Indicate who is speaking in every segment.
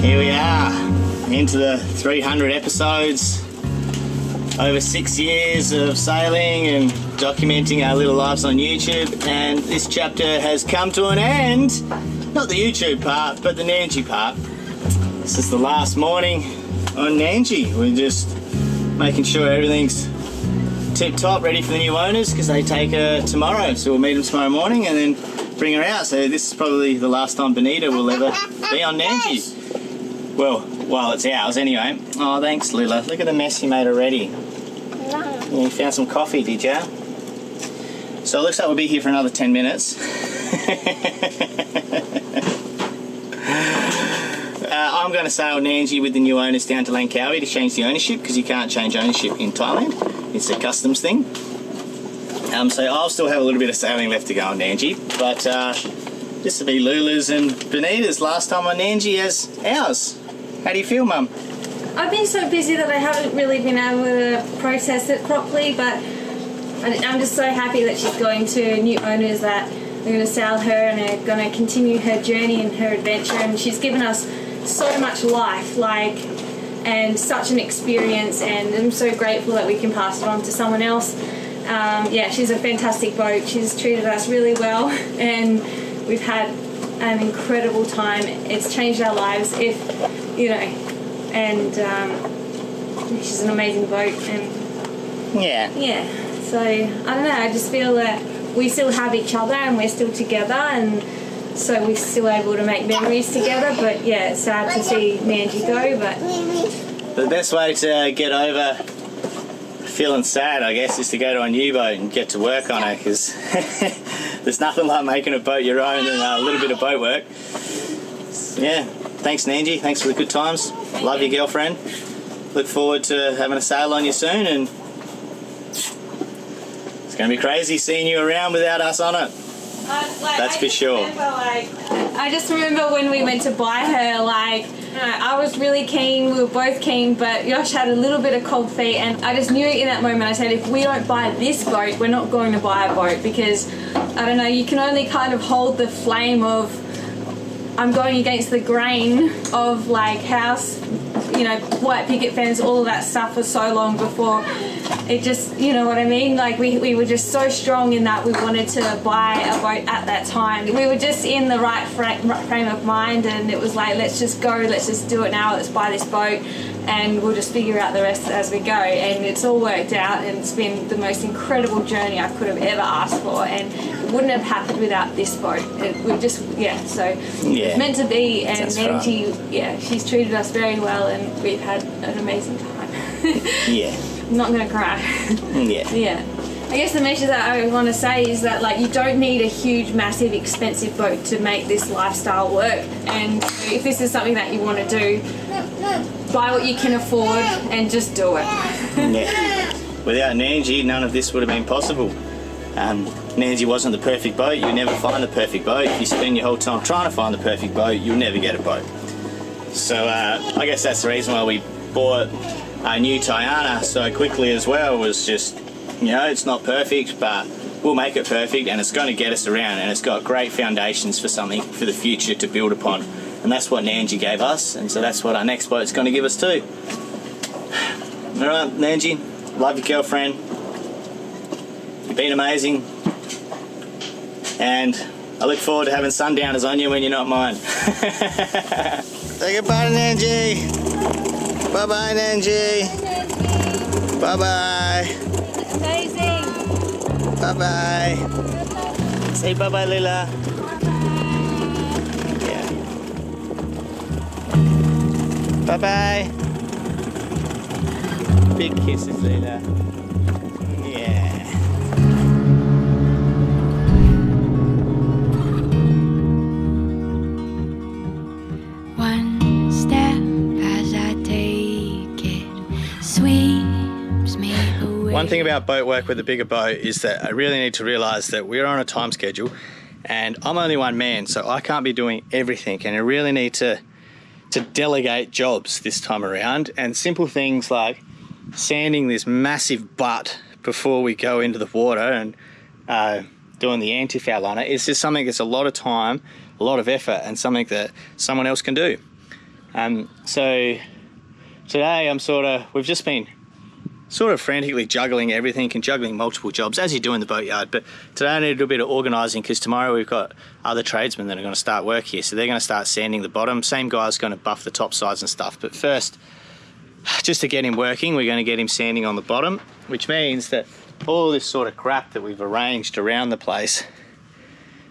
Speaker 1: Here we are, into the 300 episodes, over 6 years of sailing and documenting our little lives on YouTube, and this chapter has come to an end. Not the YouTube part, but the Nandji part. This is the last morning on Nandji. We're just making sure everything's tip-top, ready for the new owners, because they take her tomorrow, so we'll meet them tomorrow morning and then bring her out. So this is probably the last time Benita will ever be on Nandji. Well, while it's ours anyway. Oh, thanks, Lila. Look at the mess you made already. You found some coffee, did ya? So it looks like we'll be here for another 10 minutes. I'm going to sail Nandji with the new owners down to Langkawi to change the ownership, because you can't change ownership in Thailand. It's a customs thing. So I'll still have a little bit of sailing left to go on Nandji, but this will be Lula's and Benita's last time on Nandji as ours. How do you feel, Mum?
Speaker 2: I've been so busy that I haven't really been able to process it properly, but I'm just so happy that she's going to new owners, that we're going to sail her and are going to continue her journey and her adventure, and she's given us so much life, and such an experience, and I'm so grateful that we can pass it on to someone else. Yeah, she's a fantastic boat. She's treated us really well, and we've had an incredible time. It's changed our lives, and she's an amazing boat, and yeah. So I don't know. I just feel that we still have each other, and we're still together, and so we're still able to make memories together. But yeah, it's sad to see Nanji go. But
Speaker 1: the best way to get over feeling sad, I guess, is to go to a new boat and get to work on it, because there's nothing like making a boat your own and a little bit of boat work. Yeah, thanks Nanji, thanks for the good times. Love your girlfriend. Look forward to having a sail on you soon, and it's going to be crazy seeing you around without us on it. That's for sure.
Speaker 2: I just remember when we went to buy her, I was really keen, we were both keen, but Yosh had a little bit of cold feet, and I just knew in that moment, I said, if we don't buy this boat, we're not going to buy a boat, because, I don't know, you can only kind of hold the flame of, I'm going against the grain of house, white picket fence, all of that stuff for so long before it just, you know what I mean? We were just so strong in that we wanted to buy a boat at that time. We were just in the right frame of mind, and it was let's just go, let's just do it now, let's buy this boat, and we'll just figure out the rest as we go. And it's all worked out, and it's been the most incredible journey I could have ever asked for, and it wouldn't have happened without this boat. It's meant to be, and Nanji, she's treated us very well, and we've had an amazing time.
Speaker 1: Yeah.
Speaker 2: I'm not going to cry. Yeah. I guess the message that I want to say is that you don't need a huge, massive, expensive boat to make this lifestyle work. And if this is something that you want to do, buy what you can afford and just do it.
Speaker 1: Yeah. Without Nanji, none of this would have been possible. Nanji wasn't the perfect boat. You'll never find the perfect boat. If you spend your whole time trying to find the perfect boat, you'll never get a boat. So I guess that's the reason why we bought a new Tiana so quickly as well, was just, it's not perfect, but we'll make it perfect, and it's going to get us around, and it's got great foundations for something for the future to build upon. And that's what Nanji gave us, and so that's what our next boat's going to give us too. Alright, Nanji, love your girlfriend. You've been amazing. And I look forward to having sundowners on you when you're not mine. Say goodbye to Nanji. Bye-bye, Nanji. Bye-bye.
Speaker 2: Amazing.
Speaker 1: Bye-bye. Say bye-bye, Lila. Yeah. Bye-bye. Big kisses, Lila. Yeah. One thing about boat work with a bigger boat is that I really need to realise that we're on a time schedule, and I'm only one man, so I can't be doing everything, and I really need to delegate jobs this time around. And simple things like sanding this massive butt before we go into the water and doing the anti-foul on it is just something that's a lot of time, a lot of effort, and something that someone else can do. So today we've just been frantically juggling everything and juggling multiple jobs, as you do in the boatyard. But today I need to do a bit of organising because tomorrow we've got other tradesmen that are going to start work here. So they're going to start sanding the bottom. Same guy's going to buff the top sides and stuff. But first, just to get him working, we're going to get him sanding on the bottom, which means that all this sort of crap that we've arranged around the place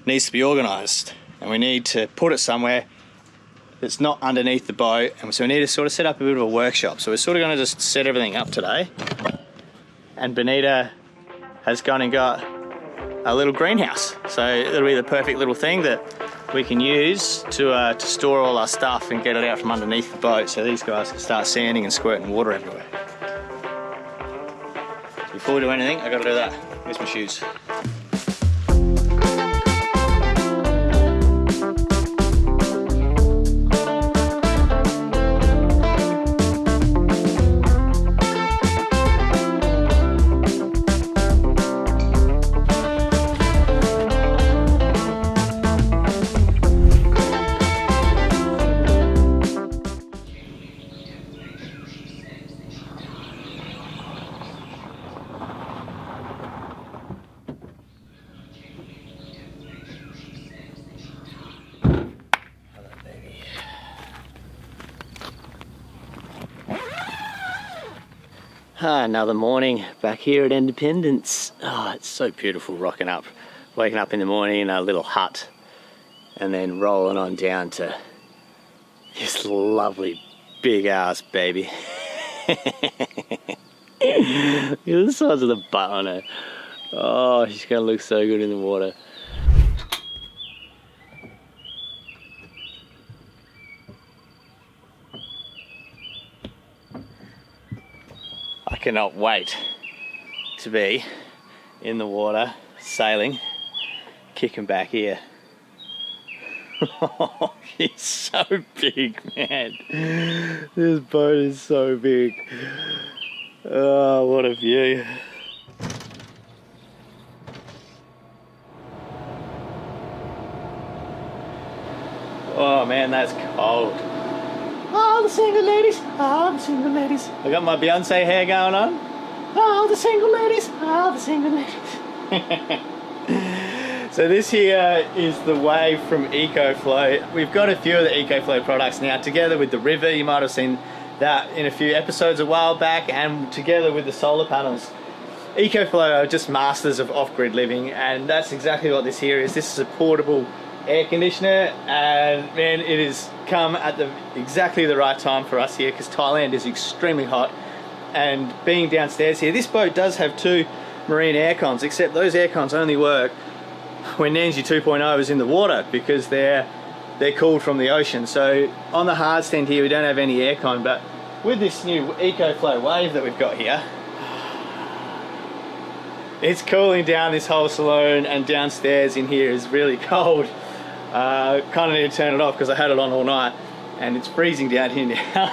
Speaker 1: needs to be organised. And we need to put it somewhere that's not underneath the boat, and so we need to sort of set up a bit of a workshop. So we're sort of going to just set everything up today. And Benita has gone and got a little greenhouse. So it'll be the perfect little thing that we can use to store all our stuff and get it out from underneath the boat so these guys can start sanding and squirting water everywhere. So before we do anything, I've got to do that. Where's my shoes? Another morning back here at Independence. Oh, it's so beautiful waking up in the morning in a little hut and then rolling on down to this lovely big ass baby. Look at the size of the butt on her. Oh, she's gonna look so good in the water. I cannot wait to be in the water, sailing, kicking back here. Oh, he's so big, man. This boat is so big. Oh, what a view. Oh man, that's cold. Oh, the single ladies. Oh, the single ladies. I got my Beyonce hair going on. Oh, the single ladies. Oh, the single ladies. So this here is the wave from EcoFlow. We've got a few of the EcoFlow products now, together with the River. You might have seen that in a few episodes a while back, and together with the solar panels. EcoFlow are just masters of off-grid living, and that's exactly what this here is. This is a portable air conditioner, and man, it has come at exactly the right time for us here because Thailand is extremely hot. And being downstairs here, this boat does have 2 marine air cons, except those air cons only work when Nandji 2.0 is in the water because they're cooled from the ocean. So on the hard stand here we don't have any aircon, but with this new EcoFlow wave that we've got here, it's cooling down this whole saloon, and downstairs in here is really cold. Kind of need to turn it off because I had it on all night and it's freezing down here now.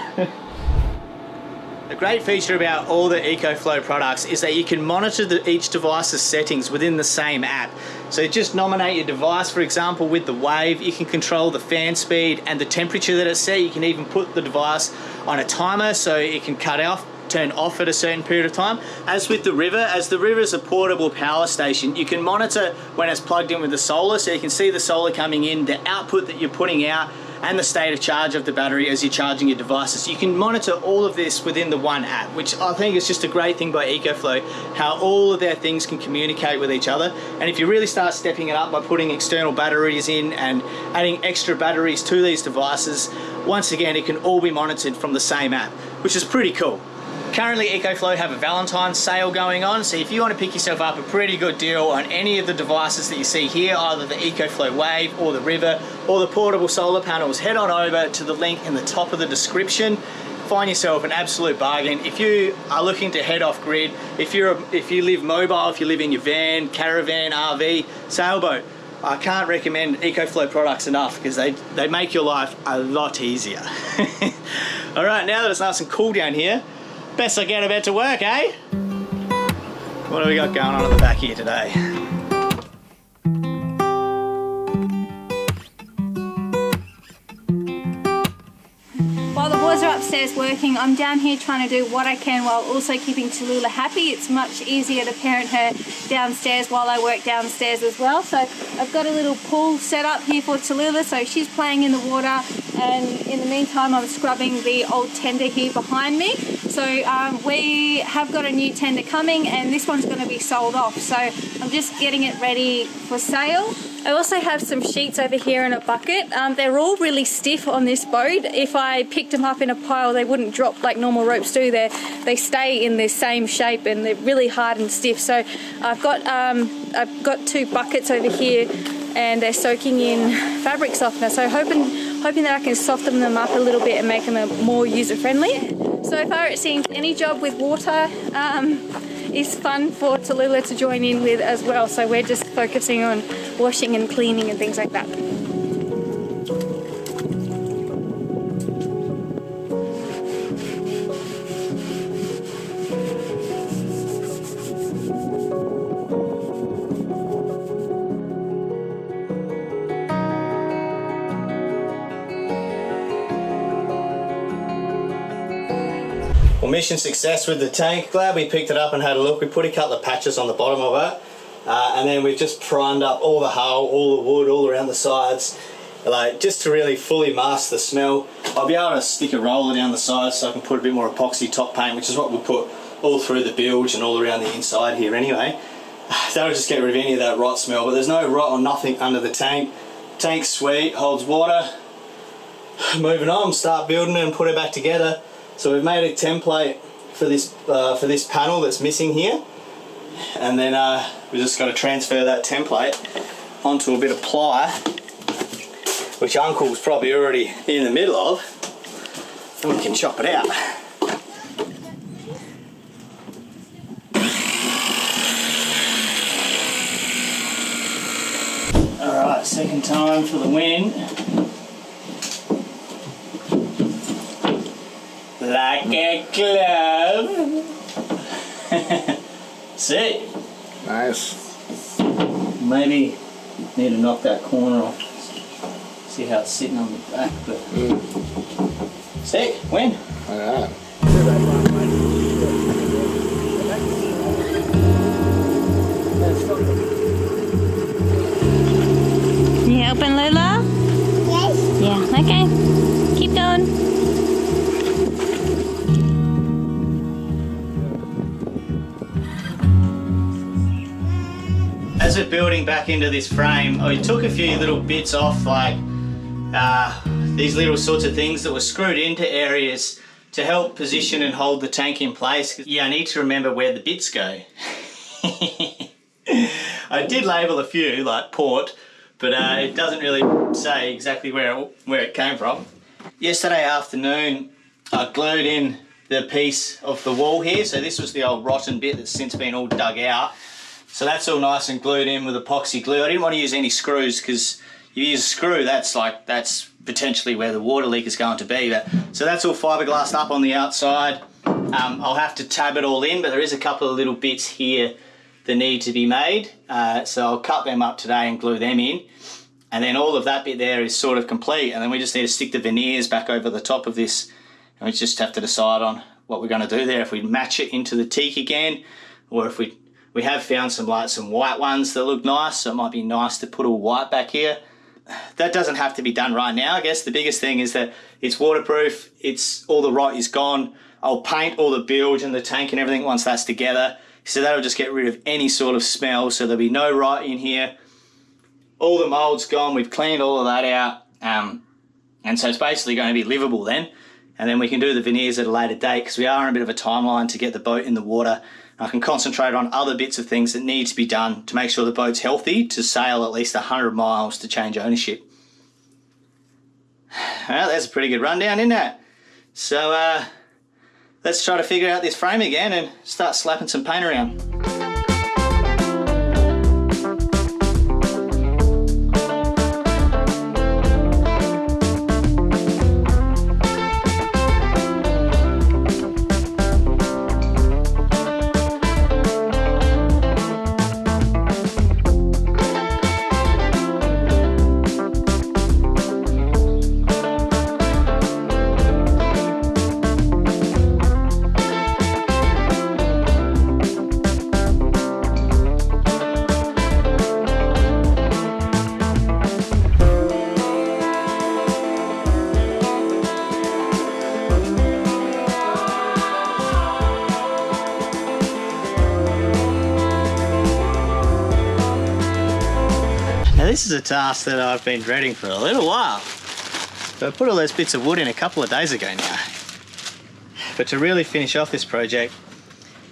Speaker 1: A great feature about all the EcoFlow products is that you can monitor each device's settings within the same app. So just nominate your device, for example, with the wave. You can control the fan speed and the temperature that it's set. You can even put the device on a timer so it can turn off at a certain period of time. As with the River, as the River is a portable power station, you can monitor when it's plugged in with the solar, so you can see the solar coming in, the output that you're putting out, and the state of charge of the battery as you're charging your devices. You can monitor all of this within the one app, which I think is just a great thing by EcoFlow, how all of their things can communicate with each other. And if you really start stepping it up by putting external batteries in and adding extra batteries to these devices, once again, it can all be monitored from the same app, which is pretty cool. Currently EcoFlow have a Valentine's sale going on, so if you want to pick yourself up a pretty good deal on any of the devices that you see here, either the EcoFlow Wave or the River or the portable solar panels, head on over to the link in the top of the description. Find yourself an absolute bargain. If you are looking to head off grid, if you live mobile, if you live in your van, caravan, RV, sailboat, I can't recommend EcoFlow products enough because they make your life a lot easier. All right, now that it's nice and cool down here, best I get about to work, eh? What do we got going on at the back here today?
Speaker 2: upstairs working, I'm down here trying to do what I can while also keeping Tallulah happy. It's much easier to parent her downstairs while I work downstairs as well. So I've got a little pool set up here for Tallulah, so she's playing in the water, and in the meantime I'm scrubbing the old tender here behind me. So we have got a new tender coming, and this one's going to be sold off, so I'm just getting it ready for sale. I also have some sheets over here in a bucket. They're all really stiff on this boat. If I picked them up in a pile, they wouldn't drop like normal ropes do. They stay in the same shape, and they're really hard and stiff. So I've got 2 buckets over here, and they're soaking in fabric softener. So hoping that I can soften them up a little bit and make them more user friendly. So far it seems any job with water is fun for Tallulah to join in with as well. So we're just focusing on washing and cleaning and things like that.
Speaker 1: Well, mission success with the tank. Glad we picked it up and had a look. We put a couple of patches on the bottom of it, and then we've just primed up all the hull, all the wood, all around the sides, like just to really fully mask the smell. I'll be able to stick a roller down the sides so I can put a bit more epoxy top paint, which is what we put all through the bilge and all around the inside here anyway. That'll just get rid of any of that rot smell, but there's no rot or nothing under the tank. Tank's sweet, holds water. Moving on, start building it and put it back together. So we've made a template for this panel that's missing here, and then we just got to transfer that template onto a bit of ply, which Uncle's probably already in the middle of, and we can chop it out. Alright, second time for the win. Like a glove. See?
Speaker 3: Nice.
Speaker 1: Maybe need to knock that corner off. See how it's sitting on the back, but sick, win.
Speaker 3: Alright.
Speaker 2: Can you open Lula? Yes. Yeah, okay. Keep going.
Speaker 1: As we're building back into this frame, I took a few little bits off, like these little sorts of things that were screwed into areas to help position and hold the tank in place. Yeah, I need to remember where the bits go. I did label a few, like port, but it doesn't really say exactly where it came from. Yesterday afternoon, I glued in the piece of the wall here. So this was the old rotten bit that's since been all dug out. So that's all nice and glued in with epoxy glue. I didn't want to use any screws, because if you use a screw, that's potentially where the water leak is going to be. So that's all fiberglassed up on the outside. I'll have to tab it all in, but there is a couple of little bits here that need to be made. So I'll cut them up today and glue them in. And then all of that bit there is sort of complete. And then we just need to stick the veneers back over the top of this. And we just have to decide on what we're going to do there. If we match it into the teak again, or if we have found some white ones that look nice, so it might be nice to put all white back here. That doesn't have to be done right now. I guess the biggest thing is that it's waterproof, all the rot is gone. I'll paint all the bilge and the tank and everything once that's together. So that'll just get rid of any sort of smell, so there'll be no rot in here. All the mold's gone, we've cleaned all of that out. And so it's basically going to be livable then. And then we can do the veneers at a later date, because we are on a bit of a timeline to get the boat in the water. I can concentrate on other bits of things that need to be done to make sure the boat's healthy to sail at least 100 miles to change ownership. Well, that's a pretty good rundown, isn't it? So let's try to figure out this frame again and start slapping some paint around. is a task that I've been dreading for a little while. But I put all those bits of wood in a couple of days ago now. But to really finish off this project,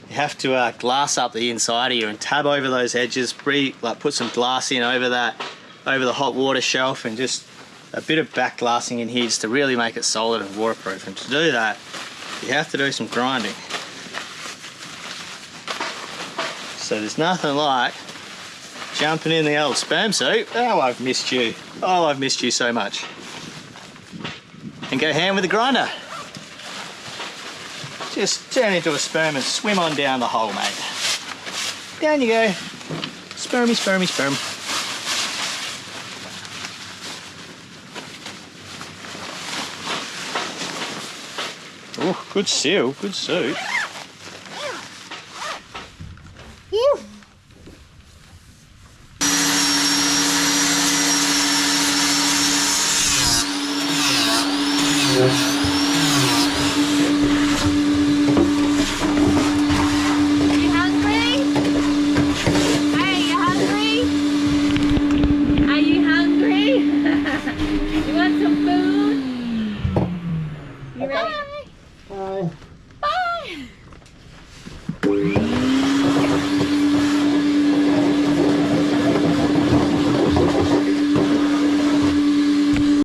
Speaker 1: you have to glass up the inside here and tab over those edges, put some glass in over the hot water shelf, and just a bit of back glassing in here just to really make it solid and waterproof. And to do that, you have to do some grinding. So there's nothing like jumping in the old sperm suit. Oh, I've missed you. Oh, I've missed you so much. And go ham with the grinder. Just turn into a sperm and swim on down the hole, mate. Down you go. Spermy, spermy, sperm. Oh, good seal, good suit.
Speaker 3: Yeah.